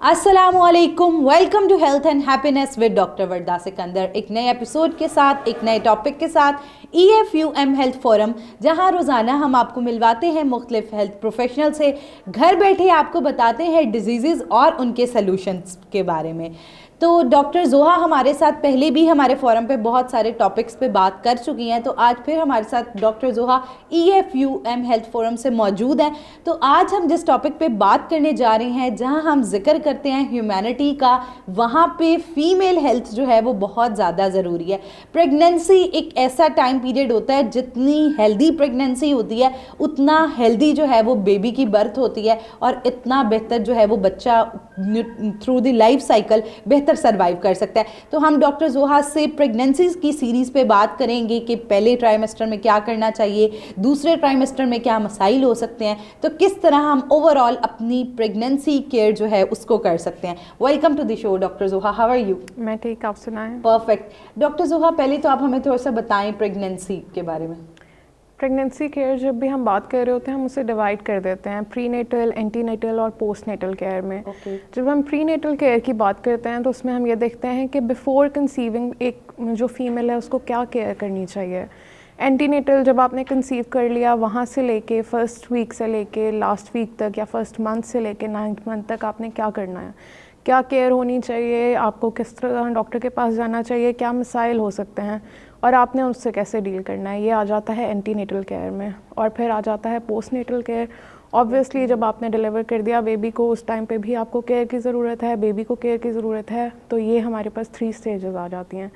अस्सलामुअलैकुम, welcome to health and happiness with doctor Varda Sikander. एक नए एपिसोड के साथ, एक नए टॉपिक के साथ EFUM हेल्थ फोरम, जहां रोज़ाना हम आपको मिलवाते हैं मुख्तलिफ हेल्थ प्रोफेशनल से, घर बैठे आपको बताते हैं डिजीज़ और उनके सलूशंस के बारे में। तो डॉक्टर जोहा हमारे साथ पहले भी हमारे फोरम पे बहुत सारे टॉपिक्स पे बात कर चुकी हैं, तो आज फिर हमारे साथ डॉक्टर जोहा EFUM हेल्थ फोरम से मौजूद हैं। तो आज हम जिस टॉपिक पे बात करने जा रहे हैं, जहां हम जिक्र करते हैं ह्यूमैनिटी का, वहाँ पे फीमेल हेल्थ जो है वो बहुत ज़्यादा ज़रूरी है। प्रेगनेंसी एक ऐसा टाइम पीरियड होता है, जितनी हेल्दी प्रेगनेंसी होती है उतना हेल्दी जो है वो बेबी की बर्थ होती है, और इतना बेहतर जो है वो बच्चा थ्रू द लाइफ साइकिल बेहतर सरवाइव कर सकता है। तो हम डॉक्टर जोहा से प्रेगनेंसीज की सीरीज़ पे बात करेंगे कि पहले ट्राइमेस्टर में क्या करना चाहिए, दूसरे ट्राइमेस्टर में क्या मसाइल हो सकते हैं, तो किस तरह हम ओवरऑल अपनी प्रेगनेंसी केयर जो है उसको कर सकते हैं। Welcome to the show doctor Joha, how are you? मैं ठीक, आप सुनाएं। परफेक्ट। डॉक्टर जोहा, पहले तो आप हमें थोड़ा सा बताएं प्रेगनेंसी के बारे में। प्रेगनेंसी केयर जब भी हम बात कर रहे होते हैं, हम उसे डिवाइड कर देते हैं प्रीनेटल, एंटीनेटल और पोस्टनेटल केयर में। जब हम प्रीनेटल केयर की बात करते हैं तो उसमें हम ये देखते हैं कि बिफोर कंसीविंग एक जो फीमेल है उसको क्या केयर करनी चाहिए। एंटीनेटल, जब आपने कंसीव कर लिया, वहाँ से लेके फर्स्ट वीक से लेके लास्ट वीक तक या फर्स्ट मंथ से लेके 9th मंथ तक आपने क्या करना है, क्या केयर होनी चाहिए, आपको किस तरह डॉक्टर के पास जाना चाहिए, क्या मसाइल हो सकते हैं और आपने उससे कैसे डील करना है, ये आ जाता है एंटीनेटल केयर में। और फिर आ जाता है पोस्टनेटल केयर। ऑब्वियसली जब आपने डिलीवर कर दिया बेबी को, उस टाइम पे भी आपको केयर की ज़रूरत है, बेबी को केयर की ज़रूरत है। तो ये हमारे पास 3 स्टेजेस आ जाती हैं,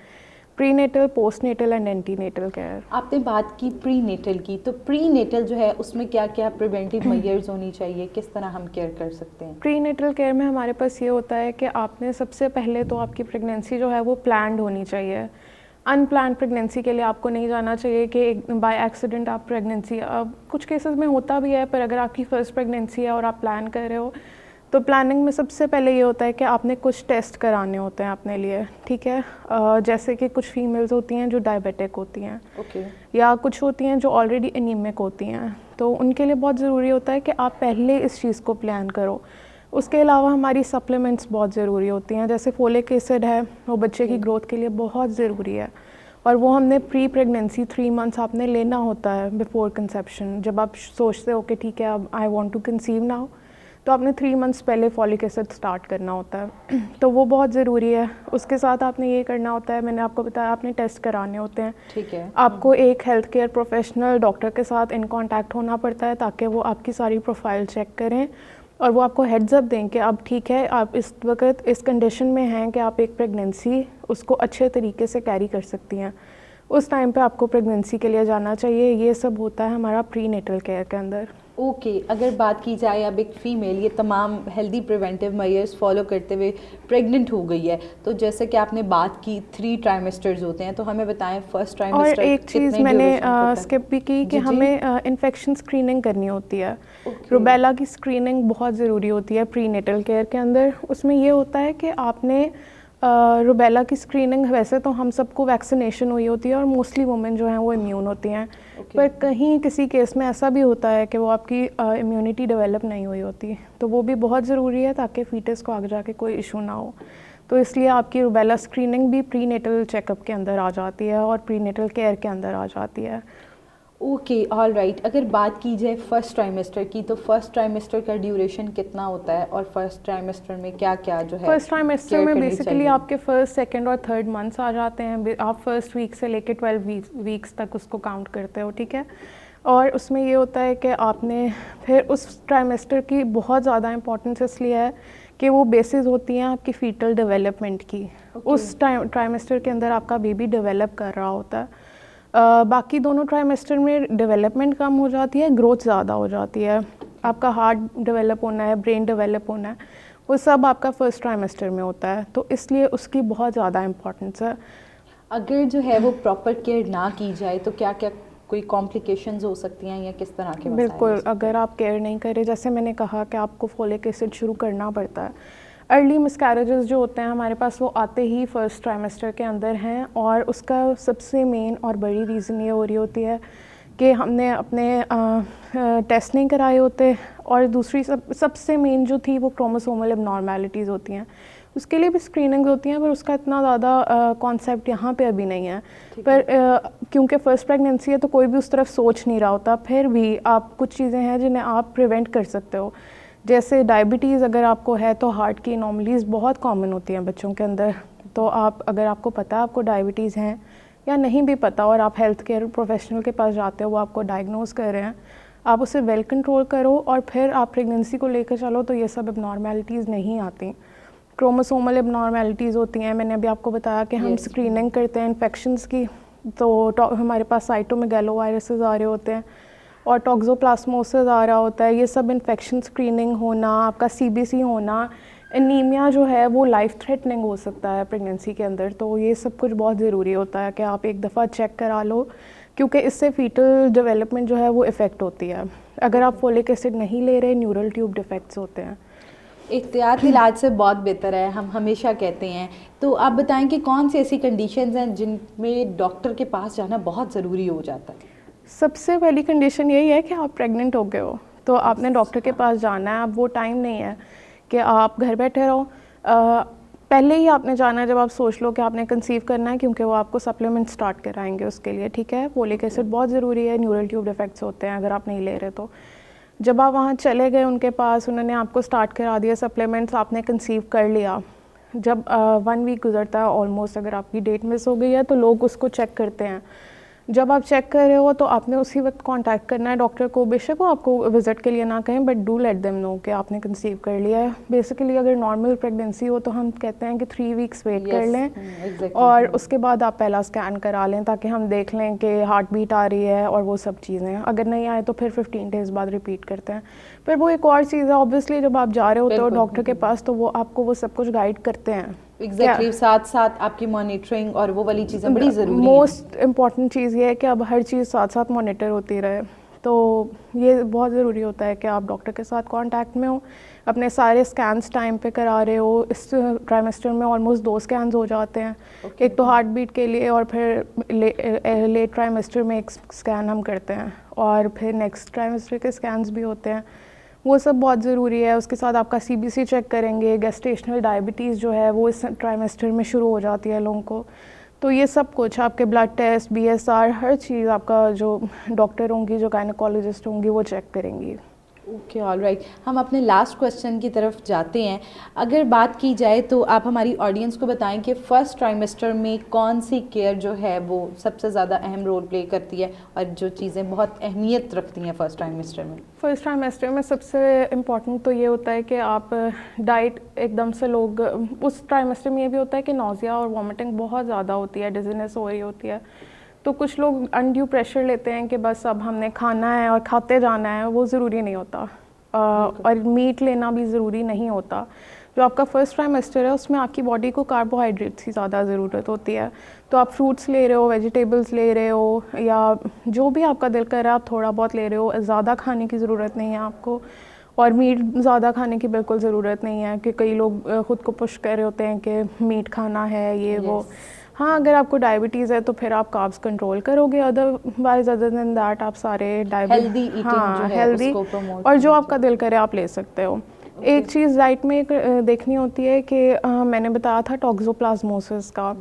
prenatal, postnatal and antenatal care. आपने बात की प्रीनेटल की, तो प्रीनेटल जो है उसमें क्या क्या प्रिवेंटिव मेजर्स होनी चाहिए, किस तरह हम केयर कर सकते हैं? प्रीनेटल केयर में हमारे पास ये होता है कि आपने सबसे पहले तो आपकी प्रेगनेंसी जो है वो प्लान्ड होनी चाहिए। अनप्लान प्रेगनेंसी के लिए आपको नहीं जाना चाहिए कि बाय एक्सीडेंट आप प्रेगनेंसी, कुछ केसेस में होता भी है, पर अगर आपकी फ़र्स्ट प्रेगनेंसी है और आप प्लान कर रहे हो तो प्लानिंग में सबसे पहले ये होता है कि आपने कुछ टेस्ट कराने होते हैं अपने लिए, ठीक है। जैसे कि कुछ फीमेल्स होती हैं जो डायबिटिक होती हैं, या कुछ होती हैं जो ऑलरेडी एनीमिक होती हैं, तो उनके लिए बहुत ज़रूरी होता है कि आप पहले इस चीज़ को प्लान करो। उसके अलावा हमारी सप्लीमेंट्स बहुत ज़रूरी होती हैं, जैसे फोलिक एसिड है, वो बच्चे की ग्रोथ के लिए बहुत ज़रूरी है, और वो हमने प्री प्रेगनेंसी 3 मंथ्स आपने लेना होता है बिफोर कंसेप्शन। जब आप सोचते हो कि ठीक है अब I want to conceive now, तो आपने 3 मंथ्स पहले फॉलिक एसिड स्टार्ट करना होता है तो वो बहुत ज़रूरी है। उसके साथ आपने ये करना होता है, मैंने आपको बताया, आपने टेस्ट कराने होते हैं, ठीक है। आपको एक हेल्थ केयर प्रोफेशनल डॉक्टर के साथ इन कांटेक्ट होना पड़ता है ताकि वो आपकी सारी प्रोफाइल चेक करें और वो आपको हेड्स अप दें कि अब ठीक है, आप इस वक्त इस कंडीशन में हैं कि आप एक प्रेगनेंसी उसको अच्छे तरीके से कैरी कर सकती हैं। उस टाइम पे आपको प्रेगनेंसी के लिए जाना चाहिए। ये सब होता है हमारा प्रीनेटल केयर के अंदर। ओके, अगर बात की जाए अब एक फ़ीमेल ये तमाम हेल्दी प्रिवेंटिव मेजर्स फॉलो करते हुए प्रेग्नेंट हो गई है, तो जैसे कि आपने बात की 3 ट्राइमेस्टर्स होते हैं, तो हमें बताएं फर्स्ट ट्राइमेस्टर। और एक चीज़ मैंने स्किप भी की कि हमें इन्फेक्शन स्क्रीनिंग करनी होती है। रुबेला की स्क्रीनिंग बहुत ज़रूरी होती है प्रीनेटल केयर के अंदर। उसमें ये होता है कि आपने रुबेला की स्क्रीनिंग, वैसे तो हम सबको वैक्सीनेशन हुई होती है और मोस्टली वुमेन जो हैं वो इम्यून होती हैं, पर कहीं किसी केस में ऐसा भी होता है कि वो आपकी इम्यूनिटी डेवलप नहीं हुई होती, तो वो भी बहुत ज़रूरी है ताकि फीटस को आगे जाके कोई इशू ना हो। तो इसलिए आपकी रुबेला स्क्रीनिंग भी प्रीनेटल चेकअप के अंदर आ जाती है और प्रीनेटल केयर के अंदर आ जाती है। Okay, all right. अगर बात की जाए फर्स्ट ट्राइमेस्टर की, तो फर्स्ट ट्राइमेस्टर का ड्यूरेशन कितना होता है और फर्स्ट ट्राइमेस्टर में क्या क्या जो है फर्स्ट ट्राइमेस्टर में बेसिकली आपके फर्स्ट, सेकंड और थर्ड मंथ्स आ जाते हैं। आप फर्स्ट वीक से लेके 12 वीक्स तक उसको काउंट करते हो, ठीक है। और उसमें ये होता है कि आपने फिर उस ट्राइमेस्टर की बहुत ज़्यादा इंपॉर्टेंस इसलिए है कि वो बेसिस होती हैं आपकी फीटल डेवलपमेंट की। उस ट्राइमेस्टर के अंदर आपका बेबी डेवलप कर रहा होता है। बाकी दोनों ट्राइमेस्टर में डेवलपमेंट कम हो जाती है, ग्रोथ ज़्यादा हो जाती है। आपका हार्ट डेवलप होना है, ब्रेन डेवलप होना है, वो सब आपका फर्स्ट ट्राइमेस्टर में होता है, तो इसलिए उसकी बहुत ज़्यादा इम्पोर्टेंस है। अगर जो है वो प्रॉपर केयर ना की जाए तो क्या क्या कोई कॉम्प्लिकेशंस हो सकती हैं या किस तरह के? बिल्कुल, अगर आप केयर नहीं करें, जैसे मैंने कहा कि आपको फोलिक एसिड शुरू करना पड़ता है। अर्ली मिसकैरेजेस जो होते हैं हमारे पास, वो आते ही फर्स्ट ट्राइमेस्टर के अंदर हैं, और उसका सबसे मेन और बड़ी रीज़न ये हो रही होती है कि हमने अपने टेस्ट नहीं कराए होते, और दूसरी सबसे मेन जो थी वो क्रोमोसोमल एबनॉर्मेलिटीज़ होती हैं, उसके लिए भी स्क्रीनिंग होती हैं, पर उसका इतना ज़्यादा कॉन्सेप्ट यहाँ पे अभी नहीं है। पर क्योंकि फ़र्स्ट प्रेगनेंसी है तो कोई भी उस तरफ सोच नहीं रहा होता, फिर भी आप कुछ चीज़ें हैं जिन्हें आप प्रिवेंट कर सकते हो। जैसे डायबिटीज़ अगर आपको है तो हार्ट की एनोमलीज़ बहुत कॉमन होती हैं बच्चों के अंदर। तो आप अगर आपको पता है आपको डायबिटीज़ हैं, या नहीं भी पता और आप हेल्थ केयर प्रोफेशनल के पास जाते हो, वो आपको डायग्नोज कर रहे हैं, आप उसे वेल कंट्रोल करो और फिर आप प्रेगनेंसी को लेकर चलो, तो ये सब एबनॉर्मेलिटीज़ नहीं आती। क्रोमोसोमल एबनॉर्मेलिटीज़ होती हैं, मैंने अभी आपको बताया कि हम स्क्रीनिंग करते हैं इन्फेक्शंस की, तो हमारे पास साइटोमेगालोवायरसेस आ रहे होते हैं और टॉक्सोप्लाज्मोसिस आ रहा होता है। ये सब इन्फेक्शन स्क्रीनिंग होना, आपका CBC होना, एनीमिया जो है वो लाइफ थ्रेटनिंग हो सकता है प्रेगनेंसी के अंदर, तो ये सब कुछ बहुत ज़रूरी होता है कि आप एक दफ़ा चेक करा लो, क्योंकि इससे फीटल डेवलपमेंट जो है वो इफ़ेक्ट होती है। अगर आप फोलिक एसिड नहीं ले रहे, न्यूरल ट्यूब डिफेक्ट्स होते हैं। एहतियात इलाज से बहुत बेहतर है, हम हमेशा कहते हैं। तो आप बताएं कि कौन सी ऐसी कंडीशंस हैं जिनमें डॉक्टर के पास जाना बहुत ज़रूरी हो जाता है? सबसे पहली कंडीशन यही है कि आप प्रेग्नेंट हो गए हो, तो आपने डॉक्टर के पास जाना है। अब वो टाइम नहीं है कि आप घर बैठे रहो, पहले ही आपने जाना है जब आप सोच लो कि आपने कंसीव करना है, क्योंकि वो आपको सप्लीमेंट स्टार्ट कराएंगे उसके लिए, ठीक है। फोलिक एसिड बहुत ज़रूरी है, न्यूरल ट्यूब डिफेक्ट्स होते हैं अगर आप नहीं ले रहे तो। जब आप वहाँ चले गए उनके पास, उन्होंने आपको स्टार्ट करा दिया सप्लीमेंट्स, आपने कंसीव कर लिया। जब 1 वीक गुजरता है ऑलमोस्ट, अगर आपकी डेट मिस हो गई है तो लोग उसको चेक करते हैं। जब आप चेक कर रहे हो तो आपने उसी वक्त कांटेक्ट करना है डॉक्टर को, बेशक वो आपको विज़िट के लिए ना कहें, but do let them know कि आपने कंसीव कर लिया है। बेसिकली अगर नॉर्मल प्रेगनेंसी हो तो हम कहते हैं कि 3 वीक्स वेट कर लें और उसके बाद आप पहला स्कैन करा लें, ताकि हम देख लें कि हार्ट बीट आ रही है और वो सब चीज़ें। अगर नहीं आए तो फिर 15 डेज़ बाद रिपीट करते हैं। फिर वो एक और चीज़ है, ऑब्वियसली जब आप जा रहे होते हो डॉक्टर के पास तो वो आपको वो सब कुछ गाइड करते हैं। एग्जैक्टली, साथ साथ आपकी मॉनिटरिंग और वो वाली चीज़ें बड़ी ज़रूरी हैं। मोस्ट इम्पॉर्टेंट चीज़ ये है कि अब हर चीज़ साथ साथ मॉनिटर होती रहे, तो ये बहुत ज़रूरी होता है कि आप डॉक्टर के साथ कांटेक्ट में हो, अपने सारे स्कैन्स टाइम पे करा रहे हो। इस ट्राइमेस्टर में ऑलमोस्ट 2 स्कैन्स हो जाते हैं, एक तो हार्ट बीट के लिए और फिर लेट ट्राइमेस्टर में एक स्कैन हम करते हैं, और फिर नेक्स्ट ट्राइमेस्टर के स्कैन्स भी होते हैं। वो सब बहुत ज़रूरी है। उसके साथ आपका CBC चेक करेंगे, गेस्टेशनल डायबिटीज़ जो है वो इस ट्राइमेस्टर में शुरू हो जाती है लोगों को, तो ये सब कुछ आपके ब्लड टेस्ट, BSR, हर चीज़ आपका जो डॉक्टर होंगी, जो गायनेकोलॉजिस्ट होंगी, वो चेक करेंगी। Okay, all right. हम अपने लास्ट क्वेश्चन की तरफ जाते हैं। अगर बात की जाए तो आप हमारी ऑडियंस को बताएं कि फर्स्ट ट्राइमेस्टर में कौन सी केयर जो है वो सबसे ज़्यादा अहम रोल प्ले करती है और जो चीज़ें बहुत अहमियत रखती हैं फर्स्ट ट्राइमेस्टर में? फर्स्ट ट्राइमेस्टर में सबसे इम्पॉर्टेंट तो ये होता है कि आप डाइट एकदम से, लोग उस ट्राइमेस्टर में ये भी होता है कि नौजिया और वॉमिटिंग बहुत ज़्यादा होती है, डिजीनेस हो रही होती है, तो कुछ लोग अनड्यू प्रेशर लेते हैं कि बस अब हमने खाना है और खाते जाना है। वो ज़रूरी नहीं होता, और मीट लेना भी ज़रूरी नहीं होता। जो आपका फर्स्ट ट्राइमेस्टर है उसमें आपकी बॉडी को कार्बोहाइड्रेट्स की ज़्यादा ज़रूरत होती है, तो आप फ्रूट्स ले रहे हो, वेजिटेबल्स ले रहे हो, या जो भी आपका दिल कर रहा है आप थोड़ा बहुत ले रहे हो। ज़्यादा खाने की ज़रूरत नहीं है आपको, और मीट ज़्यादा खाने की बिल्कुल ज़रूरत नहीं है कि कई लोग ख़ुद को पुश कर रहे होते हैं कि मीट खाना है ये वो। हाँ, अगर आपको डायबिटीज़ है तो फिर आप कार्ब्स कंट्रोल करोगे, अदरवाइज अदर देन दैट आप सारे हेल्दी हेल्दी और जो आपका दिल करे आप ले सकते हो। एक चीज़ डाइट में एक देखनी होती है कि मैंने बताया था टॉक्सोप्लाज्मोसिस का,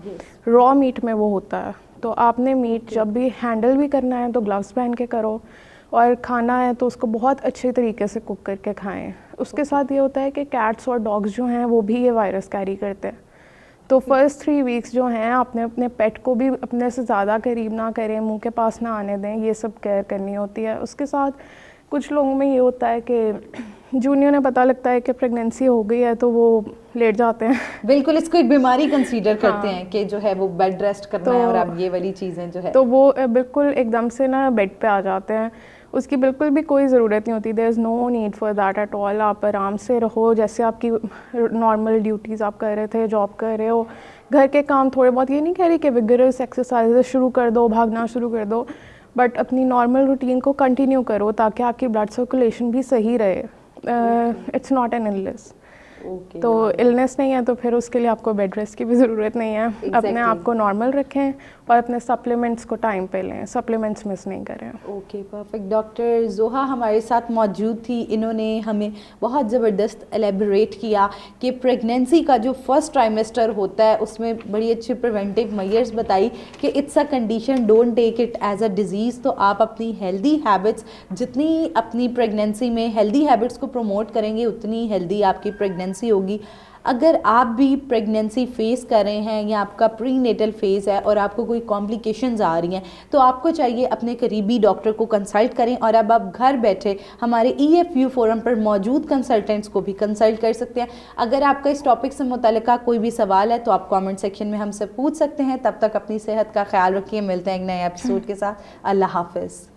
रॉ मीट में वो होता है, तो आपने मीट जब भी हैंडल भी करना है तो ग्लव्स पहन के करो, और खाना है तो उसको बहुत अच्छे तरीके से कुक करके खाएं। उसके साथ ये होता है कि कैट्स और डॉग्स जो हैं वो भी ये वायरस कैरी करते हैं, तो फर्स्ट 3 वीक्स जो हैं आपने अपने पेट को भी अपने से ज़्यादा करीब ना करें, मुंह के पास ना आने दें, ये सब केयर करनी होती है। उसके साथ कुछ लोगों में ये होता है कि जूनियर ने पता लगता है कि प्रेगनेंसी हो गई है तो वो लेट जाते हैं। बिल्कुल, इसको एक बीमारी कंसीडर करते हैं कि जो है वो बेड रेस्ट करना है, और अब ये वाली चीज़ें जो है तो वो बिल्कुल एकदम से ना बेड पे आ जाते हैं। उसकी बिल्कुल भी कोई ज़रूरत नहीं होती, there is no need for that at all. आप आराम से रहो, जैसे आपकी नॉर्मल ड्यूटीज़ आप कर रहे थे, जॉब कर रहे हो, घर के काम थोड़े बहुत, ये नहीं कह रही कि विगरस एक्सरसाइज शुरू कर दो, भागना शुरू कर दो, बट अपनी नॉर्मल रूटीन को कंटिन्यू करो ताकि आपकी ब्लड सर्कुलेशन भी सही रहे। It's not an illness. Okay. तो इलनेस नहीं है तो फिर उसके लिए आपको बेड रेस्ट की भी ज़रूरत नहीं है। अपने आप को नॉर्मल रखें और अपने सप्लीमेंट्स को टाइम पे लें, सप्लीमेंट्स मिस नहीं करें। Okay, perfect. डॉक्टर जोहा हमारे साथ मौजूद थी, इन्होंने हमें बहुत ज़बरदस्त एलेबोरेट किया कि प्रेगनेंसी का जो फर्स्ट ट्राइमेस्टर होता है उसमें बड़ी अच्छी प्रिवेंटिव मेजर्स बताई कि it's a condition, don't take it as a disease. तो आप अपनी हेल्दी हैबिट्स, जितनी अपनी प्रेगनेंसी में हेल्दी हैबिट्स को प्रमोट करेंगे उतनी हेल्दी आपकी प्रेगनेंसी होगी। अगर आप भी प्रेगनेंसी फ़ेस कर रहे हैं या आपका प्रीनेटल फेज़ है और आपको कोई कॉम्प्लिकेशंस आ रही हैं, तो आपको चाहिए अपने करीबी डॉक्टर को कंसल्ट करें। और अब आप घर बैठे हमारे EFU फोरम पर मौजूद कंसल्टेंट्स को भी कंसल्ट कर सकते हैं। अगर आपका इस टॉपिक से मुतल्लिका कोई भी सवाल है तो आप कॉमेंट सेक्शन में हमसे पूछ सकते हैं। तब तक अपनी सेहत का ख्याल रखिए, मिलते हैं एक नए एपिसोड के साथ। अल्लाह हाफ़िज़।